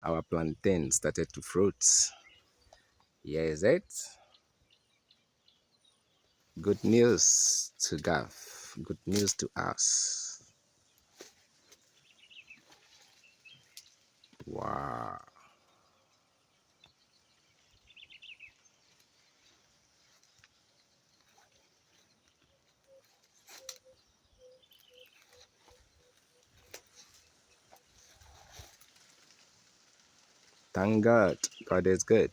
our plantain started to fruit. Here is it. Good news to GAAF. Good news to us. Wow. Thank God. God is good.